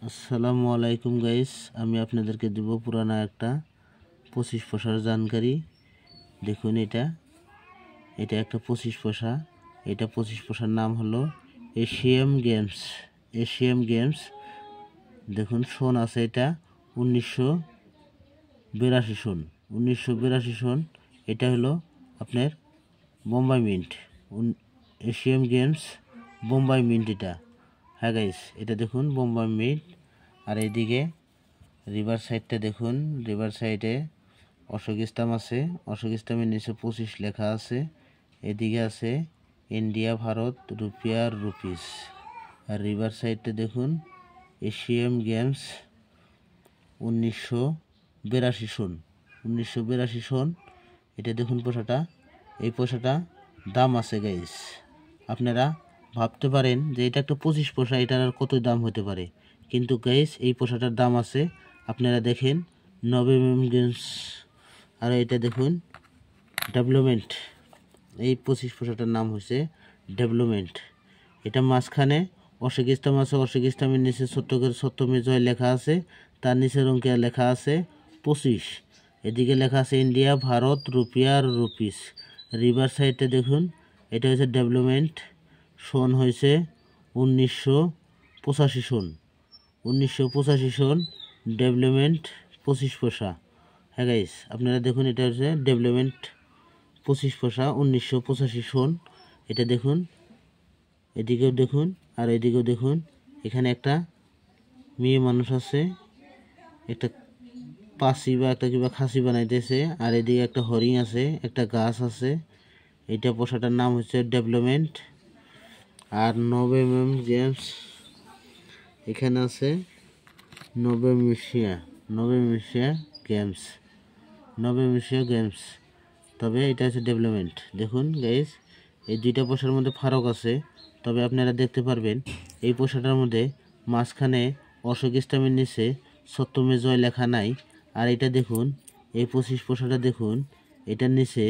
আসসালামু আলাইকুম গাইস, আমি আপনাদেরকে দেব পুরানা একটা 25 পয়সার জানকারি। দেখুন এটা একটা 25 পয়সা। এটা 25 পয়সার নাম হলো এশিয়ান গেমস। দেখুন সন আছে, এটা 1982 সন। এটা হলো আপনার Bombay mint, Asian games Bombay mint এটা। হ্যাঁ গাইস, এটা দেখুন বোম্বাই মিন্ট। আর এইদিকে রিভার সাইডটা দেখুন, রিভার সাইডে অশোক স্তম্ভ আছে, অশোক স্তম্ভের নিচে 25 লেখা আছে। এদিকে আছে ইন্ডিয়া, ভারত, রুপিয়ার রুপিস। আর রিভার সাইডটা দেখুন এশিয়ান গেমস 1982 সন। এটা দেখুন পয়সাটা, এই পয়সাটা দাম আছে গাইস। আপনারা ভাবতে পারেন যে এটা একটা 25 পয়সা, এটার আর কত দাম হতে পারে, কিন্তু গাইস এই পয়সাটার দাম আছে। আপনারা দেখেন নভেম্বর গেমস। আর এটা দেখুন ডেভেলপমেন্ট, এই 25 পয়সাটার নাম হচ্ছে ডেভেলপমেন্ট। এটা মাঝখানে অশোক স্তম্ভ আছে, অশোক স্তম্ভের নিচে ছোট্ট করে সত্যমে জয় লেখা আছে, তার নিচের অঙ্কে লেখা আছে 25। এদিকে লেখা আছে ইন্ডিয়া, ভারত, রুপিয়ার রুপিস। রিভার সাইডে দেখুন, এটা হচ্ছে ডেভেলপমেন্ট। সন হয়েছে 1985 সন। ডেভেলপমেন্ট 25 পয়সা। হ্যাঁ গাইস, আপনারা দেখুন এটা হচ্ছে ডেভেলপমেন্ট 25 পয়সা 1985 সন। এটা দেখুন, এদিকেও দেখুন আর এদিকেও দেখুন। এখানে একটা মেয়ে মানুষ আছে, একটা পাসি বা একটা কিবা খাসি বানাইতেছে। আর এদিকে একটা হরিণ আছে, একটা গাছ আছে। এটা পয়সাটার নাম হচ্ছে ডেভেলপমেন্ট। আর নভেম্বর গেমস এখানে আছে, নভেম্বর গেমস, তবে এটা হচ্ছে ডেভেলপমেন্ট। দেখুন গাইস, এই দুইটা পয়সার মধ্যে ফারাক আছে। তবে আপনারা দেখতে পারবেন এই পয়সাটার মধ্যে মাঝখানে অশোক স্তম্ভের নিচে সত্যমে জয় লেখা নাই। আর এটা দেখুন, এই 25 পয়সাটা দেখুন, এটার নিচে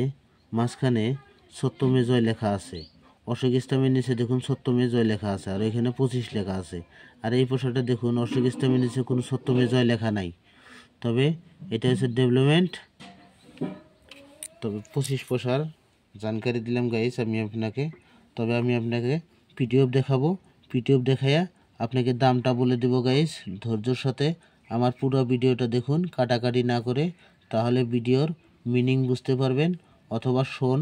মাঝখানে সত্যমে জয় লেখা আছে। অশোক স্তম্ভের নিচে দেখুন সত্যমে জয় লেখা আছে, আর এখানে 25 লেখা আছে। আর এই পয়সাটা দেখুন অশোক স্তম্ভের নিচে কোনো সত্যমে জয় লেখা নাই। তবে এটা হচ্ছে ডেভেলপমেন্ট। তবে 25 পয়সার জানকারি দিলাম গাইস আমি আপনাকে। তবে আমি আপনাকে পিডিএফ দেখাবো, পিডিএফ দেখাইয়া আপনাকে দামটা বলে দেব গাইস। ধৈর্যের সাথে আমার পুরো ভিডিওটা দেখুন, কাটাকাটি না করে, তাহলে ভিডিওর মিনিং বুঝতে পারবেন, অথবা শোন,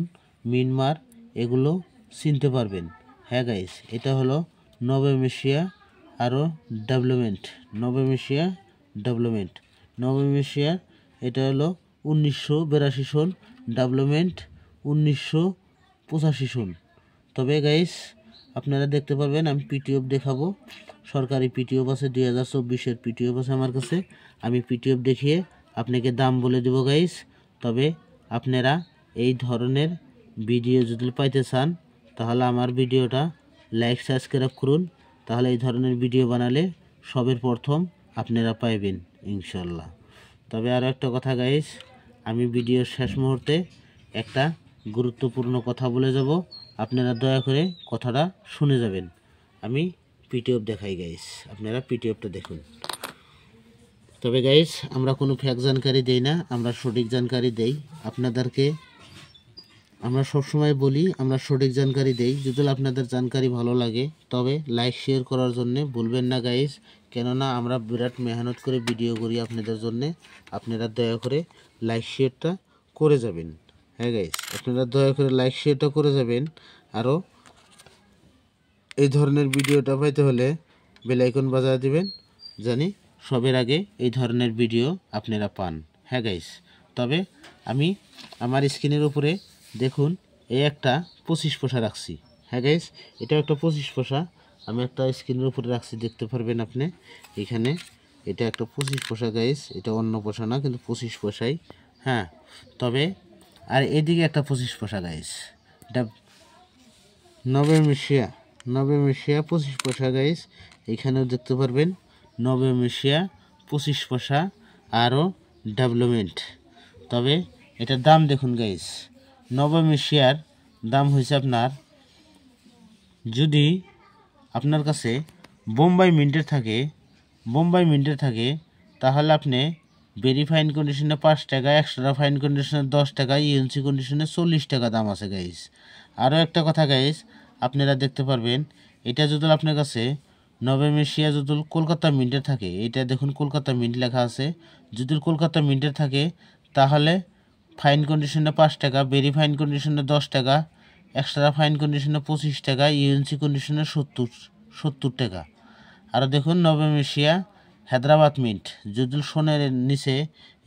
মিনমার এগুলো চিনতে পারবেন। হ্যাঁ গাইস, এটা হলো নভেমেশিয়া আরও ডেভেলপমেন্ট। নভেমেশিয়া এটা হলো 1982 সন, ডেভেলপমেন্ট 1985 সন। তবে গাইস আপনারা দেখতে পারবেন, আমি পিটিএফ দেখাবো, সরকারি পিটিএফ আছে, 2024-এর পিটিএফ আছে আমার কাছে। আমি পিটিএফ দেখিয়ে আপনাকে দাম বলে দেবো গাইস। তবে আপনারা এই ধরনের ভিডিও যদি পাইতে চান, তাহলে আমার ভিডিওটা লাইক সাবস্ক্রাইব করুন। তাহলে এই ধরনের ভিডিও বানালে সবের প্রথম আপনারা পাইবেন ইনশাল্লাহ। তবে আরও একটা কথা গাইস, আমি ভিডিওর শেষ মুহূর্তে একটা গুরুত্বপূর্ণ কথা বলে যাব, আপনারা দয়া করে কথাটা শুনে যাবেন। আমি পিটিএফ দেখাই গাইস, আপনারা পিটিএফটা দেখুন। তবে গাইস আমরা কোনো ফ্যাক জানকারি দেই না, আমরা সঠিক জানকারি দেই আপনাদেরকে। আমরা সবসময় বলি আমরা সঠিক জানকারি দেই। যদি আপনাদের জানকারি ভালো লাগে তবে লাইক শেয়ার করার জন্য ভুলবেন না গাইস, কেননা আমরা বিরাট মেহনত করে ভিডিও করি আপনাদের জন্য। আপনারা দয়া করে লাইক শেয়ারটা করে যাবেন। হ্যাঁ গাইস, আপনারা দয়া করে লাইক শেয়ারটা করে যাবেন। আরও এই ধরনের ভিডিওটা পাইতে হলে বেল আইকন বাজিয়ে দিবেন, জানি সবের আগে এই ধরনের ভিডিও আপনারা পান। হ্যাঁ গাইস, তবে আমি আমার স্ক্রিনের উপরে দেখুন এই একটা 25 পয়সা রাখছি। হ্যাঁ গাইস, এটা একটা 25 পয়সা আমি একটা স্ক্রিনের উপরে রাখছি, দেখতে পারবেন আপনি এখানে। এটা একটা 25 পয়সা গাইস, এটা অন্য পয়সা না, কিন্তু 25 পয়সাই। হ্যাঁ, তবে আর এদিকে একটা 25 পয়সা গাইস, এটা নভেমেশিয়া 25 পয়সা গাইস। এখানেও দেখতে পারবেন নভেমেশিয়া 25 পয়সা আরও ডেভেলপমেন্ট। তবে এটার দাম দেখুন গাইস, নভেমেশিয়ার দাম হয়েছে আপনার, যদি আপনার কাছে বোম্বাই মিন্টের থাকে বোম্বাই মিন্টের থাকে তাহলে আপনি ভেরি ফাইন কন্ডিশনে 5 টাকা, এক্সট্রা ফাইন কন্ডিশনে 10 টাকা, ইউএনসি কন্ডিশনে 40 টাকা দাম আছে গাইস। আরও একটা কথা গাইস, আপনারা দেখতে পারবেন এটা যদি আপনার কাছে নভেম এশিয়া যদি কলকাতা মিন্টের থাকে, এটা দেখুন কলকাতা মিন্ট লেখা আছে, যদি কলকাতা মিন্টের থাকে তাহলে ফাইন কন্ডিশনে 5 টাকা, ভেরি ফাইন কন্ডিশনে 10 টাকা, এক্সট্রা ফাইন কন্ডিশনে 25 টাকা, ইউএনসি কন্ডিশনে 70 টাকা। আর দেখুন নভেম এশিয়া হায়দ্রাবাদ মিন্ট যদি সোনের নিচে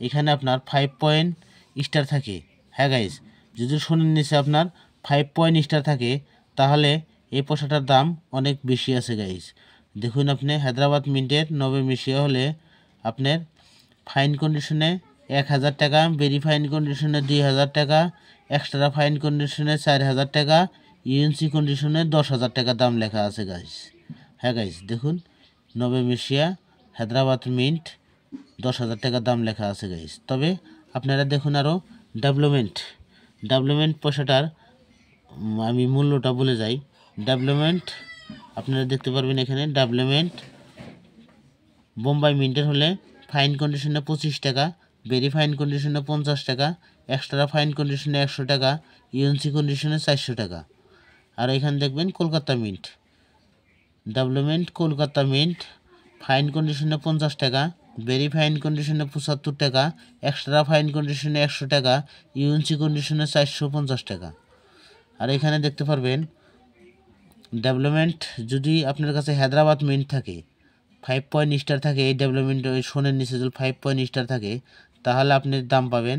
এখানে আপনার 5 পয়েন্ট স্টার থাকে। হ্যাঁ গাইস, যদি সোনের নিচে আপনার 5 পয়েন্ট স্টার থাকে তাহলে এই পোশাকটার দাম অনেক বেশি আছে গাইস। দেখুন আপনি হায়দ্রাবাদ মিন্টের নভেম এশিয়া হলে আপনার ফাইন কন্ডিশনে 1000 টাকা, ভেরি ফাইন কন্ডিশনে 2000 টাকা, এক্সট্রা ফাইন কন্ডিশনে 4000 টাকা, ইউএনসি কন্ডিশনে 10,000 টাকা দাম লেখা আছে গাইস। হ্যাঁ গাইস, দেখুন নভেম এশিয়া হায়দ্রাবাদ মিন্ট 10,000 টাকা দাম লেখা আছে গাইস। তবে আপনারা দেখুন আরও ডেভেলপমেন্ট পয়সাটার আমি মূল্যটা বলে যাই। ডেভেলপমেন্ট আপনারা দেখতে পারবেন এখানে ডেভেলপমেন্ট বোম্বাই মিন্টের হলে ফাইন কন্ডিশনে 25 টাকা, ভেরি ফাইন কন্ডিশনে 50 টাকা, এক্সট্রা ফাইন কন্ডিশনে 100 টাকা, ইউএনসি কন্ডিশনে 400 টাকা। আর এখানে দেখবেন Kolkata mint development Kolkata mint fine কন্ডিশনে 50 টাকা, ভেরি ফাইন কন্ডিশনে 75 টাকা, এক্সট্রা ফাইন কন্ডিশনে 100 টাকা, ইউএনসি কন্ডিশনে 450 টাকা। আর এখানে দেখতে পারবেন ডেভেলপমেন্ট যদি আপনার কাছে হায়দ্রাবাদ মিন্ট থাকে 5 পয়েন্ট স্টার থাকে, এই ডেভেলপমেন্ট ওই সোনের নিচে যদি 5 পয়েন্ট স্টার থাকে তাহলে আপনি দাম পাবেন